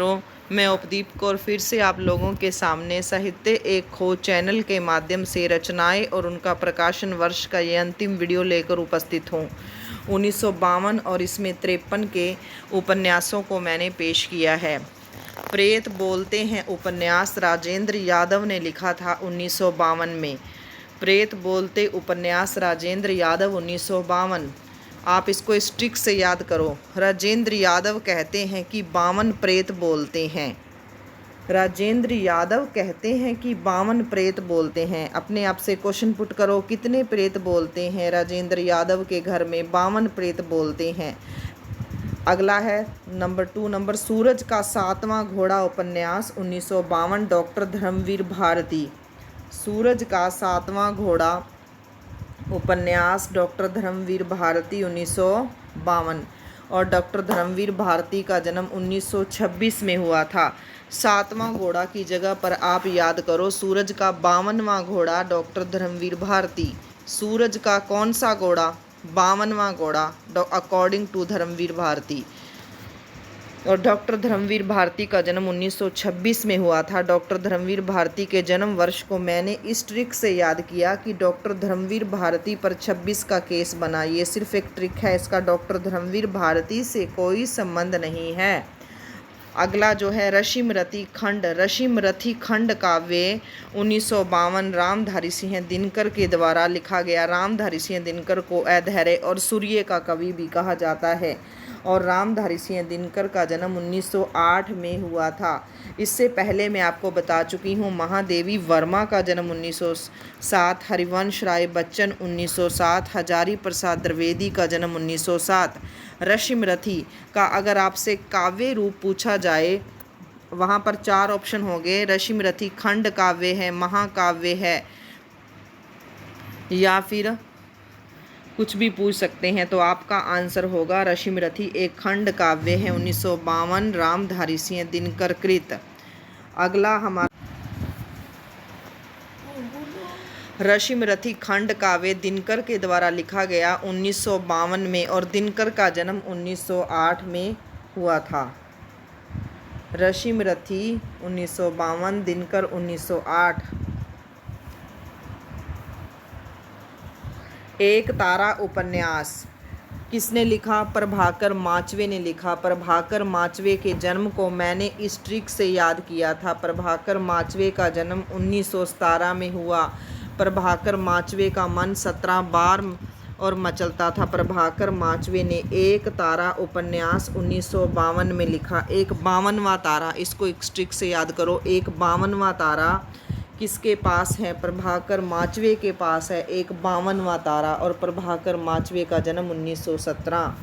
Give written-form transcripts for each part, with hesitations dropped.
मित्रों, मैं उपदीप कौर फिर से आप लोगों के सामने साहित्य एक खोज चैनल के माध्यम से रचनाएं और उनका प्रकाशन वर्ष का ये अंतिम वीडियो लेकर उपस्थित हूँ। 1952 और इसमें 53 के उपन्यासों को मैंने पेश किया है। प्रेत बोलते हैं उपन्यास राजेंद्र यादव ने लिखा था 1952 में। प्रेत बोलते उपन्यास राजेंद्र यादव 1952। आप इसको स्ट्रिक से याद करो। राजेंद्र यादव कहते हैं कि 52 प्रेत बोलते हैं। राजेंद्र यादव कहते हैं कि 52 प्रेत बोलते हैं। अपने आप से क्वेश्चन पुट करो, कितने प्रेत बोलते हैं? राजेंद्र यादव के घर में 52 प्रेत बोलते हैं। अगला है नंबर 2 सूरज का 7वां घोड़ा उपन्यास 1952, डॉक्टर धर्मवीर भारती। सूरज का 7वां घोड़ा उपन्यास डॉक्टर धर्मवीर भारती 1952। और डॉक्टर धर्मवीर भारती का जन्म 1926 में हुआ था। 7वां घोड़ा की जगह पर आप याद करो सूरज का 52वां घोड़ा डॉक्टर धर्मवीर भारती। सूरज का कौन सा घोड़ा? 52वां घोड़ा अकॉर्डिंग टू धर्मवीर भारती। और डॉक्टर धर्मवीर भारती का जन्म 1926 में हुआ था। डॉक्टर धर्मवीर भारती के जन्म वर्ष को मैंने इस ट्रिक से याद किया कि डॉक्टर धर्मवीर भारती पर 26 का केस बना। ये सिर्फ एक ट्रिक है, इसका डॉक्टर धर्मवीर भारती से कोई संबंध नहीं है। अगला जो है रशिमरथी खंड। रशिमरथी खंड काव्य 1952 रामधारी सिंह दिनकर के द्वारा लिखा गया। रामधारी सिंह दिनकर को अधैर्य और सूर्य का कवि भी कहा जाता है। और रामधारी सिंह दिनकर का जन्म 1908 में हुआ था। इससे पहले मैं आपको बता चुकी हूँ महादेवी वर्मा का जन्म 1907, हरिवंश राय बच्चन 1907, हजारी प्रसाद द्विवेदी का जन्म 1907। रशिमरथी का अगर आपसे काव्य रूप पूछा जाए, वहाँ पर 4 ऑप्शन होंगे। रशिमरथी खंड काव्य है, महाकाव्य है, या फिर कुछ भी पूछ सकते हैं। तो आपका आंसर होगा रशिमरथी एक खंड काव्य है 1952 रामधारी सिंह दिनकर कृत। अगला हमारा रशिमरथी खंड काव्य दिनकर के द्वारा लिखा गया 1952 में और दिनकर का जन्म 1908 में हुआ था। रशिमरथी 1952, दिनकर 1908। एक तारा उपन्यास किसने लिखा? प्रभाकर माचवे ने लिखा। प्रभाकर माचवे के जन्म को मैंने इस ट्रिक से याद किया था। प्रभाकर माचवे का जन्म 1917 में हुआ। प्रभाकर माचवे का मन 17 बार और मचलता था। प्रभाकर माचवे ने एक तारा उपन्यास 1952 में लिखा। एक 52वां तारा, इसको एक ट्रिक से याद करो। एक 52वां तारा किसके पास है? प्रभाकर माचवे के पास है एक 52वां तारा। और प्रभाकर माचवे का जन्म 1917।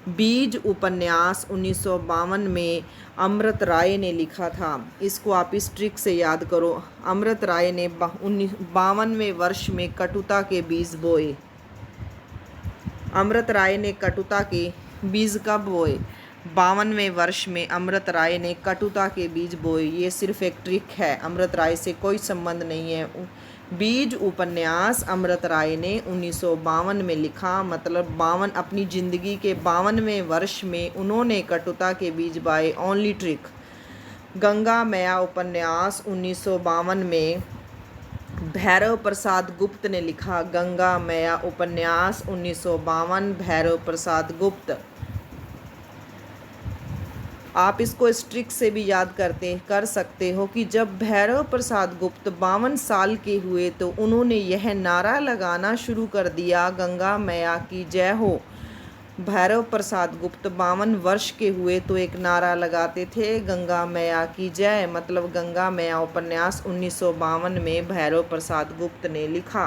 बीज उपन्यास 1952 में अमृत राय ने लिखा था। इसको आप इस ट्रिक से याद करो। अमृत राय ने 52वें वर्ष में कटुता के बीज बोए। अमृत राय ने कटुता के बीज कब बोए? 52वें वर्ष में अमृत राय ने कटुता के बीज बोए। ये सिर्फ एक ट्रिक है, अमृत राय से कोई संबंध नहीं है। बीज उपन्यास अमृत राय ने 1952 में लिखा, मतलब 52 अपनी जिंदगी के 52वें वर्ष में उन्होंने कटुता के बीज बोए। Only trick. गंगा मैया उपन्यास 1952 में भैरव प्रसाद गुप्त ने लिखा। गंगा मैया उपन्यास 1952 भैरव प्रसाद गुप्त। आप इसको इस ट्रिक से भी याद कर सकते हो कि जब भैरव प्रसाद गुप्त 52 साल के हुए तो उन्होंने यह नारा लगाना शुरू कर दिया, गंगा मैया की जय हो। भैरव प्रसाद गुप्त 52 वर्ष के हुए तो एक नारा लगाते थे, गंगा मैया की जय। मतलब गंगा मैया उपन्यास 1952 में भैरव प्रसाद गुप्त ने लिखा।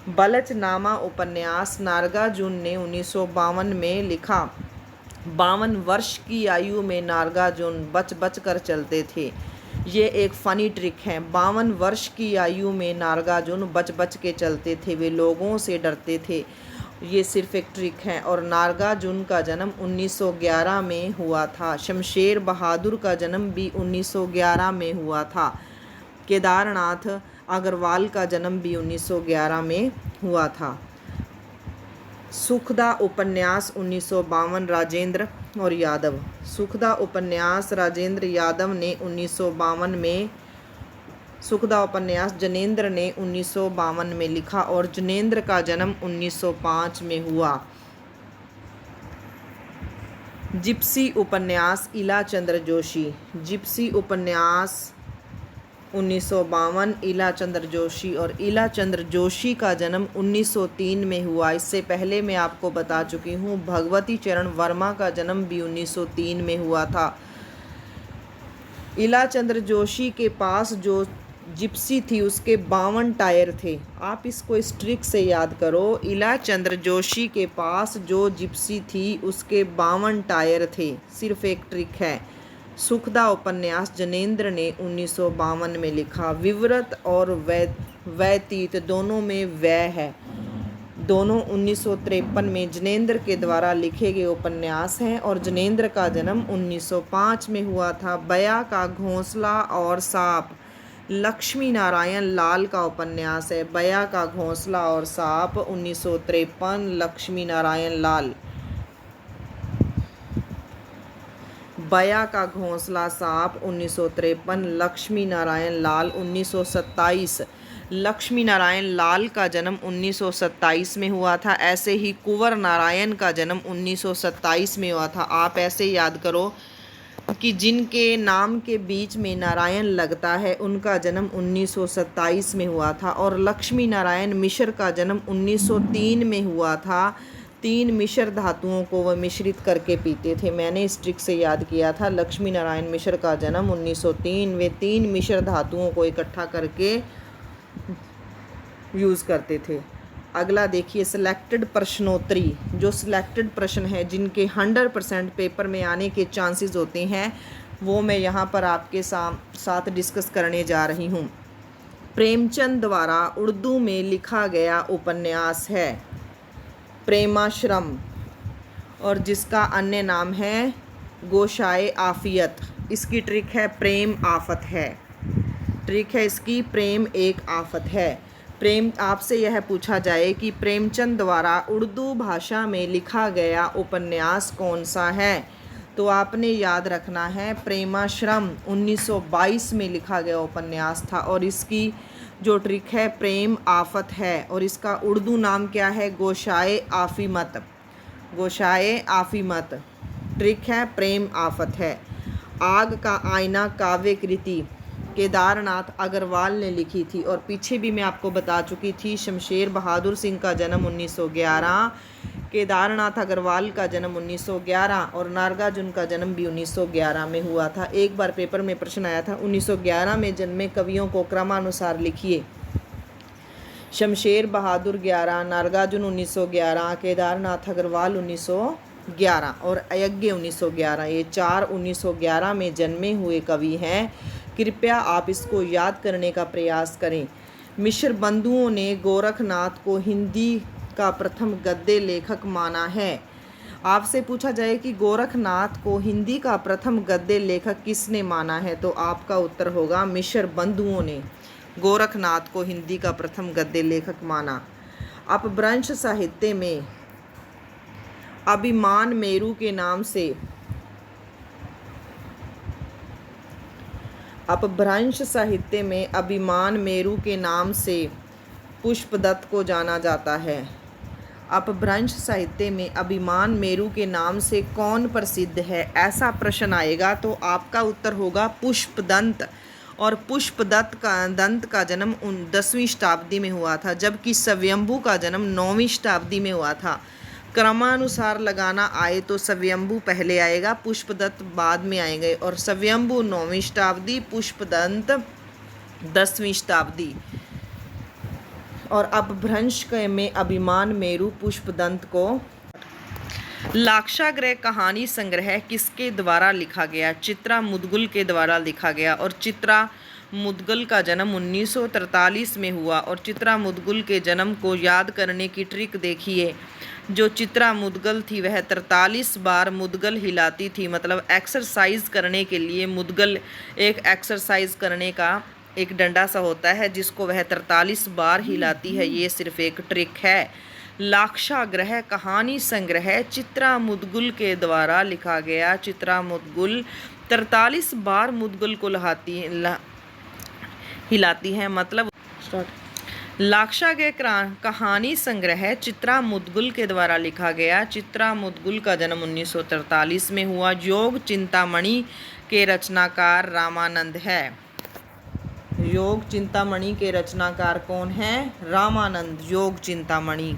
बलचनामा उपन्यास नागार्जुन ने 1952 में लिखा। 52 वर्ष की आयु में नागार्जुन बच बच कर चलते थे। ये एक फ़नी ट्रिक है। 52 वर्ष की आयु में नागार्जुन बच बच के चलते थे, वे लोगों से डरते थे। ये सिर्फ एक ट्रिक है। और नागार्जुन का जन्म 1911 में हुआ था। शमशेर बहादुर का जन्म भी 1911 में हुआ था। केदारनाथ अग्रवाल का जन्म भी 1911 में हुआ था। सुखदा उपन्यास 1952 राजेंद्र और यादव। सुखदा उपन्यास राजेंद्र यादव ने 1952 में, सुखदा उपन्यास जनेंद्र ने 1952 में लिखा और जनेंद्र का जन्म 1905 में हुआ। जिप्सी उपन्यास इला चंद्र जोशी। जिप्सी उपन्यास 1952 इला चंद्र जोशी, और इला चंद्र जोशी का जन्म 1903 में हुआ। इससे पहले मैं आपको बता चुकी हूँ भगवती चरण वर्मा का जन्म भी 1903 में हुआ था। इला चंद्र जोशी के पास जो जिप्सी थी उसके 52 टायर थे। आप इसको इस ट्रिक से याद करो। इला चंद्र जोशी के पास जो जिप्सी थी उसके 52 टायर थे। सिर्फ एक ट्रिक है। सुखदा उपन्यास जनेंद्र ने 1952 में लिखा। विवृत और व्यतीत दोनों में व्यय है। दोनों 1953 में जनेंद्र के द्वारा लिखे गए उपन्यास हैं और जनेंद्र का जन्म 1905 में हुआ था। बया का घोंसला और सांप लक्ष्मी नारायण लाल का उपन्यास है। बया का घोंसला और सांप 1953 लक्ष्मी नारायण लाल। बया का घोंसला सांप 1953 लक्ष्मी नारायण लाल 1927। लक्ष्मी नारायण लाल का जन्म 1927 में हुआ था। ऐसे ही कुंवर नारायण का जन्म 1927 में हुआ था। आप ऐसे याद करो कि जिनके नाम के बीच में नारायण लगता है उनका जन्म 1927 में हुआ था। और लक्ष्मी नारायण मिश्र का जन्म 1903 में हुआ था। 3 मिश्र धातुओं को वह मिश्रित करके पीते थे। मैंने इस ट्रिक से याद किया था। लक्ष्मी नारायण मिश्र का जन्म 1903। वे 3 मिश्र धातुओं को इकट्ठा करके यूज़ करते थे। अगला देखिए सिलेक्टेड प्रश्नोत्तरी। जो सिलेक्टेड प्रश्न है जिनके 100% पेपर में आने के चांसेस होते हैं वो मैं यहाँ पर आपके साथ डिस्कस करने जा रही हूँ। प्रेमचंद द्वारा उर्दू में लिखा गया उपन्यास है प्रेमाश्रम, और जिसका अन्य नाम है गोशाए आफियत। इसकी ट्रिक है प्रेम आफत है। ट्रिक है इसकी प्रेम एक आफत है। प्रेम आपसे यह पूछा जाए कि प्रेमचंद द्वारा उर्दू भाषा में लिखा गया उपन्यास कौन सा है, तो आपने याद रखना है प्रेमाश्रम 1922 में लिखा गया उपन्यास था। और इसकी जो ट्रिक है प्रेम आफत है, और इसका उर्दू नाम क्या है गोशाए आफिमत। गोशाए आफिमत। ट्रिक है प्रेम आफत है। आग का आईना काव्य कृति केदारनाथ अग्रवाल ने लिखी थी, और पीछे भी मैं आपको बता चुकी थी शमशेर बहादुर सिंह का जन्म 1911, केदारनाथ अग्रवाल का जन्म 1911 और नागार्जुन का जन्म भी 1911 में हुआ था। एक बार पेपर में प्रश्न आया था 1911 में जन्मे कवियों को क्रमानुसार लिखिए। शमशेर बहादुर 11, नागार्जुन 1911, केदारनाथ अग्रवाल 1911 और अयज्ञ 1911। ये 4 1911 में जन्मे हुए कवि हैं। कृपया आप इसको याद करने का प्रयास करें। मिश्र बंधुओं ने गोरखनाथ को हिंदी का प्रथम गद्य लेखक माना है। आपसे पूछा जाए कि गोरखनाथ को हिंदी का प्रथम गद्य लेखक किसने माना है, तो आपका उत्तर होगा मिश्र बंधुओं ने गोरखनाथ को हिंदी का प्रथम गद्य लेखक माना। अपभ्रंश साहित्य में अभिमान मेरू के नाम से अपभ्रंश साहित्य में अभिमान मेरू के नाम से पुष्पदत्त को जाना जाता है। अपभ्रंश साहित्य में अभिमान मेरू के नाम से कौन प्रसिद्ध है, ऐसा प्रश्न आएगा तो आपका उत्तर होगा पुष्पदंत। और पुष्पदत्त का जन्म 10वीं शताब्दी में हुआ था, जबकि स्वयंभू का जन्म 9वीं शताब्दी में हुआ था। क्रमानुसार लगाना आए तो स्वयंभू पहले आएगा, पुष्पदत्त बाद में आएंगे, और स्वयंभू 9वीं शताब्दी, पुष्पदंत 10वीं शताब्दी। और अपभ्रंश में अभिमान मेरू पुष्पदंत को। लाक्षागृह कहानी संग्रह किसके द्वारा लिखा गया? चित्रा मुदगल के द्वारा लिखा गया, और चित्रा मुदगल का जन्म 1943 में हुआ। और चित्रा मुदगल के जन्म को याद करने की ट्रिक देखिए। जो चित्रा मुदगल थी वह 43 बार मुदगल हिलाती थी, मतलब एक्सरसाइज करने के लिए मुदगल एक एक्सरसाइज करने का एक डंडा सा होता है जिसको वह 43 बार हिलाती है। ये सिर्फ एक ट्रिक है। लाक्षागृह कहानी संग्रह चित्रा मुदगल के द्वारा लिखा गया। चित्रा मुदगल 43 बार मुदगल को हिलाती है। मतलब लाक्षागृह कहानी संग्रह चित्रा मुदगल के द्वारा लिखा गया। चित्रा मुदगल का जन्म 1943 में हुआ। योग चिंतामणि के रचनाकार रामानंद है। योग चिंतामणि के रचनाकार कौन है? रामानंद। योग चिंतामणि।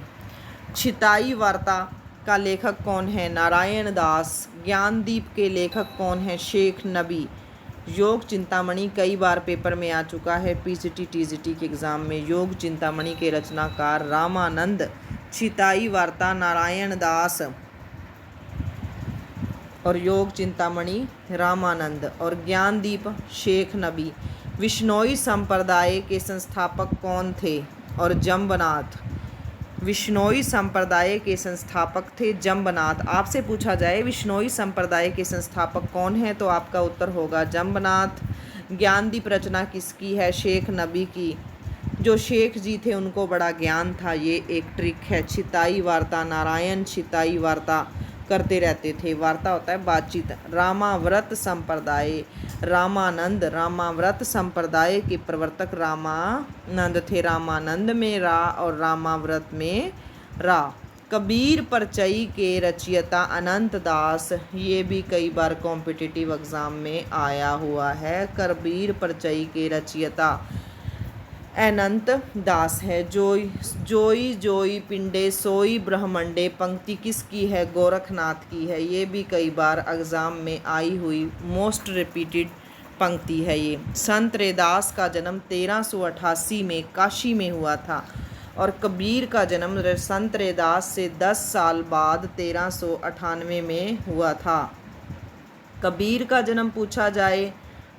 छिताई वार्ता का लेखक कौन है? नारायण दास। ज्ञानदीप के लेखक कौन है? शेख नबी। योग चिंतामणि कई बार पेपर में आ चुका है, पीसीटी टीजीटी के एग्ज़ाम में। योग चिंतामणि के रचनाकार रामानंद। छिताई वार्ता नारायण दास और योग चिंतामणि रामानंद। और ज्ञानदीप शेख नबी। विश्नोई संप्रदाय के संस्थापक कौन थे? और जम्बनाथ। विश्नोई संप्रदाय के संस्थापक थे जम्बनाथ। आपसे पूछा जाए विश्नोई संप्रदाय के संस्थापक कौन है तो आपका उत्तर होगा जम्बनाथ। ज्ञानदीप रचना किसकी है? शेख नबी की। जो शेख जी थे उनको बड़ा ज्ञान था, ये एक ट्रिक है। छिताई वार्ता नारायण छिताई वार्ता करते रहते थे। वार्ता होता है बातचीत। रामाव्रत संप्रदाय रामानंद। रामाव्रत संप्रदाय के प्रवर्तक रामानंद थे। रामानंद में रा और रामाव्रत में रा। कबीर परचई के रचयिता अनंत दास। ये भी कई बार कॉम्पिटिटिव एग्जाम में आया हुआ है। कबीर परचई के रचयिता अनंत दास है। जोई जोई पिंडे सोई ब्रह्मंडे पंक्ति किसकी है? गोरखनाथ की है। ये भी कई बार एग्ज़ाम में आई हुई मोस्ट रिपीटेड पंक्ति है ये। संत रैदास का जन्म 1388 में काशी में हुआ था और कबीर का जन्म संत रैदास से 10 साल बाद 1398 में हुआ था। कबीर का जन्म पूछा जाए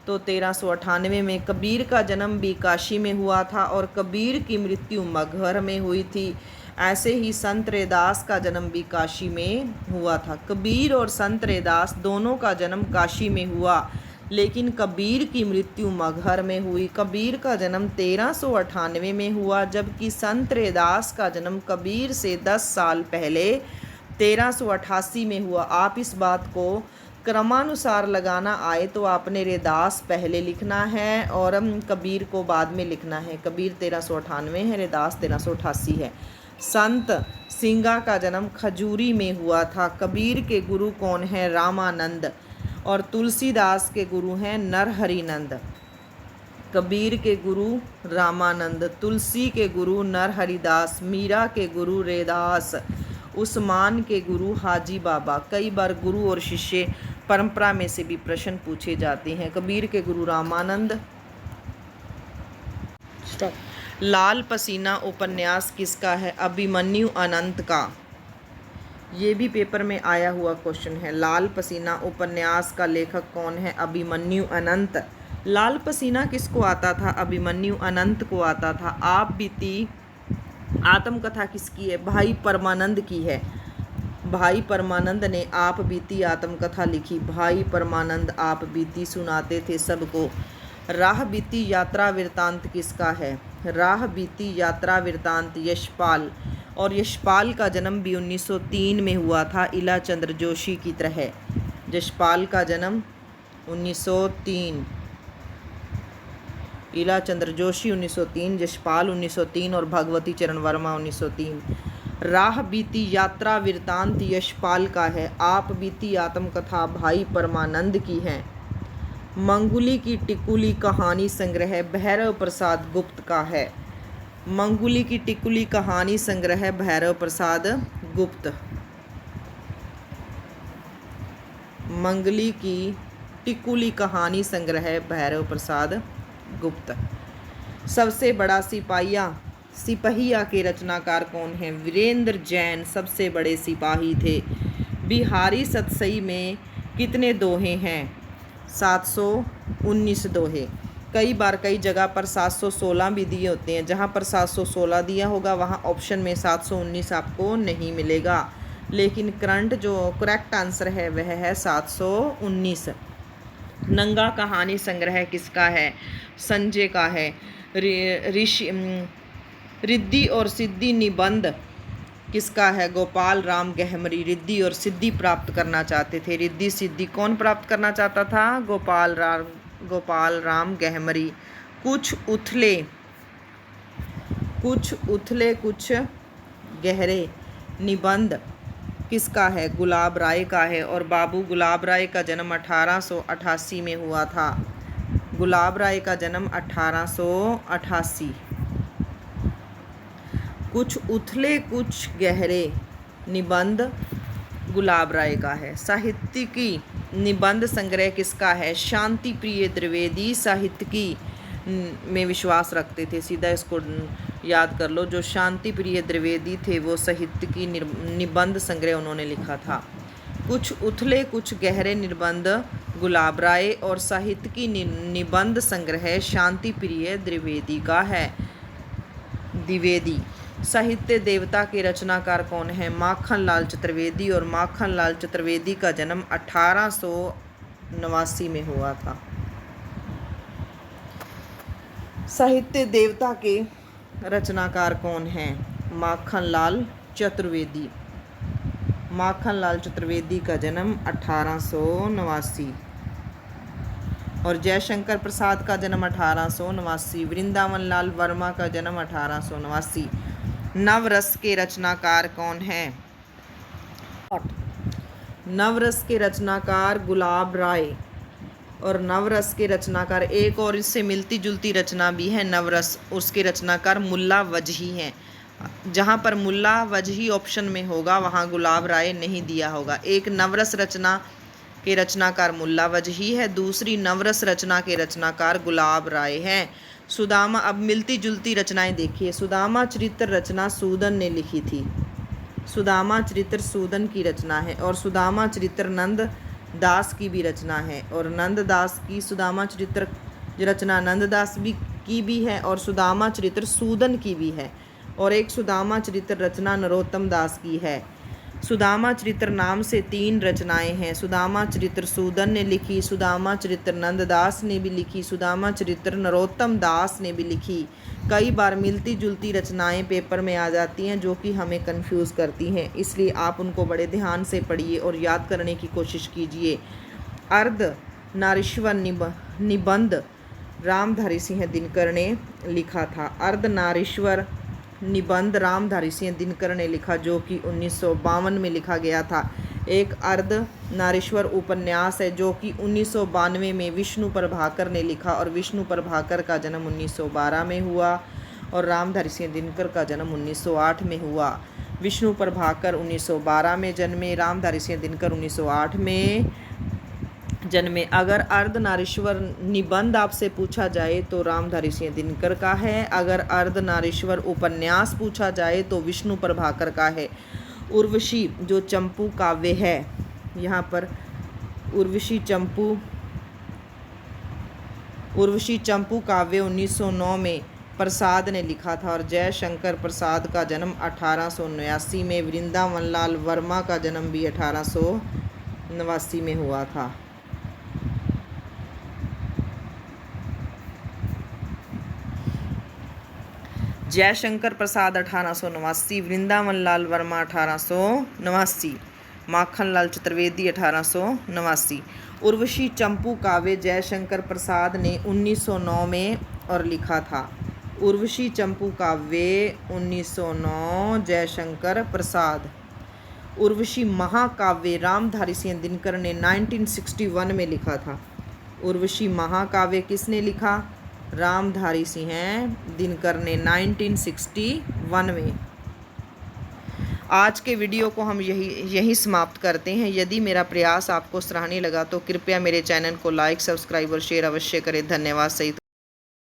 तो 1398 में। कबीर का जन्म भी काशी में हुआ था और कबीर की मृत्यु मगहर में हुई थी। ऐसे ही संत रैदास का जन्म भी काशी में हुआ था। कबीर और संत रैदास दोनों का जन्म काशी में हुआ, लेकिन कबीर की मृत्यु मगहर में हुई। कबीर का जन्म 1398 में हुआ, जबकि संत रैदास का जन्म कबीर से 10 साल पहले 1388 में हुआ। आप इस बात को क्रमानुसार लगाना आए तो आपने रैदास पहले लिखना है और कबीर को बाद में लिखना है। कबीर 1398 है, रैदास 1388 है। संत सिंगा का जन्म खजूरी में हुआ था। कबीर के गुरु कौन है? रामानंद। और तुलसीदास के गुरु हैं नरहरिनंद। कबीर के गुरु रामानंद, तुलसी के गुरु नरहरिदास, मीरा के गुरु रैदास, उस्मान के गुरु हाजी बाबा। कई बार गुरु और शिष्य परंपरा में से भी प्रश्न पूछे जाते हैं। कबीर के गुरु रामानंद। लाल पसीना उपन्यास किसका है? अभिमन्यु अनंत का। ये भी पेपर में आया हुआ क्वेश्चन है। लाल पसीना उपन्यास का लेखक कौन है? अभिमन्यु अनंत। लाल पसीना किसको आता था? अभिमन्यु अनंत को आता था। आप बीती आत्मकथा किसकी है? भाई परमानंद की है। भाई परमानंद ने आप बीती आत्मकथा लिखी। भाई परमानंद आप बीती सुनाते थे सबको। राह बीती यात्रा वृतांत किसका है? राह बीती यात्रा वृतांत यशपाल। और यशपाल का जन्म भी 1903 में हुआ था, इला चंद्र जोशी की तरह। यशपाल का जन्म 1903, इला चंद्र जोशी 1903, यशपाल 1903 और भगवती चरण वर्मा 1903। राह बीती यात्रा वृतांत यशपाल का है। आप बीती आत्मकथा भाई परमानंद की है। मंगुली की टिकुली कहानी संग्रह भैरव प्रसाद गुप्त का है। मंगुली की टिकुली कहानी संग्रह भैरव प्रसाद गुप्त। मंगली की टिकुली कहानी संग्रह भैरव प्रसाद गुप्त। सबसे बड़ा सिपहिया के रचनाकार कौन है? वीरेंद्र जैन सबसे बड़े सिपाही थे। बिहारी सतसई में कितने दोहे हैं? 719 दोहे। कई बार कई जगह पर 716 भी दिए होते हैं। जहाँ पर 716 दिया होगा वहाँ ऑप्शन में 719 आपको नहीं मिलेगा, लेकिन करेक्ट आंसर है वह है 719। नंगा कहानी संग्रह किसका है? संजय का है। रिद्धि और सिद्धि निबंध किसका है? गोपाल राम गहमरी। रिद्धि और सिद्धि प्राप्त करना चाहते थे। रिद्धि सिद्धि कौन प्राप्त करना चाहता था? गोपाल राम गहमरी। कुछ उथले कुछ गहरे निबंध किसका है? गुलाब राय का है। और बाबू गुलाब राय का जन्म 1888 में हुआ था। गुलाब राय का जन्म 1888। कुछ उथले कुछ गहरे निबंध गुलाब राय का है। साहित्यिकी निबंध संग्रह किसका है? शांति प्रिय द्विवेदी साहित्यिकी में विश्वास रखते थे। सीधा इसको याद कर लो, जो शांति प्रिय द्विवेदी थे वो साहित्यिकी निबंध संग्रह उन्होंने लिखा था। कुछ उथले कुछ गहरे निबंध गुलाब राय और साहित्यिकी निबंध संग्रह शांति प्रिय द्विवेदी का है। द्विवेदी। साहित्य देवता के रचनाकार कौन है? माखन लाल चतुर्वेदी। और माखन लाल चतुर्वेदी का जन्म 1889 में हुआ था। साहित्य देवता के रचनाकार कौन हैं? माखन लाल चतुर्वेदी। माखन लाल चतुर्वेदी का जन्म 1889। और जयशंकर प्रसाद का जन्म 1889। वृंदावन लाल वर्मा का जन्म 1889। नवरस के रचनाकार कौन हैं? नवरस के रचनाकार गुलाब राय। और नवरस के रचनाकार एक और इससे मिलती जुलती रचना भी है नवरस, उसके रचनाकार मुल्ला वजही हैं। जहाँ पर मुल्ला वजही ऑप्शन में होगा वहाँ गुलाब राय नहीं दिया होगा। एक नवरस रचना के रचनाकार मुल्ला वजही है, दूसरी नवरस रचना के रचनाकार गुलाब राय हैं। सुदामा, अब मिलती जुलती रचनाएं देखिए। सुदामा चरित्र रचना सूदन ने लिखी थी। सुदामा चरित्र सूदन की रचना है। और सुदामा चरित्र नंद दास की भी रचना है। और नंददास की सुदामा चरित्र रचना नंददास की भी है और सुदामा चरित्र सूदन की भी है। और एक सुदामा चरित्र रचना नरोत्तम दास की है। सुदामा चरित्र नाम से 3 रचनाएं हैं। सुदामा चरित्र सूदन ने लिखी, सुदामा चरित्र नंददास ने भी लिखी, सुदामा चरित्र नरोत्तम दास ने भी लिखी। कई बार मिलती जुलती रचनाएं पेपर में आ जाती हैं जो कि हमें कंफ्यूज करती हैं, इसलिए आप उनको बड़े ध्यान से पढ़िए और याद करने की कोशिश कीजिए। अर्ध नारीश्वर निबंध रामधारी सिंह दिनकर ने लिखा था। अर्ध नारीश्वर निबंध रामधारी सिंह दिनकर ने लिखा, जो कि 1952 में लिखा गया था। एक अर्ध नारीश्वर उपन्यास है जो कि 1992 में विष्णु प्रभाकर ने लिखा और विष्णु प्रभाकर का जन्म 1912 में हुआ और रामधारी सिंह दिनकर का जन्म 1908 में हुआ। विष्णु प्रभाकर 1912 में जन्मे, रामधारी सिंह दिनकर 1908 में जन्मे। अगर अर्धनारीश्वर निबंध आपसे पूछा जाए तो रामधारी सिंह दिनकर का है। अगर अर्धनारीश्वर उपन्यास पूछा जाए तो विष्णु प्रभाकर का है। उर्वशी जो चंपू काव्य है, यहाँ पर उर्वशी चंपू काव्य 1909 में प्रसाद ने लिखा था। और जयशंकर प्रसाद का जन्म 1889 में, वृंदावन लाल वर्मा का जन्म भी 1889 में हुआ था। जयशंकर प्रसाद 1889, वृंदावन लाल वर्मा 1889, माखन लाल चतुर्वेदी 1889। उर्वशी चंपू काव्य जयशंकर प्रसाद ने 1909 में और लिखा था। उर्वशी चंपू काव्य 1909 जयशंकर प्रसाद। उर्वशी महाकाव्य रामधारी सिंह दिनकर ने 1961 में लिखा था। उर्वशी महाकाव्य किसने लिखा? रामधारी सिंह दिनकर ने 1961 में। आज के वीडियो को हम यही समाप्त करते हैं। यदि मेरा प्रयास आपको सराहनीय लगा तो कृपया मेरे चैनल को लाइक, सब्सक्राइब और शेयर अवश्य करें। धन्यवाद। सही।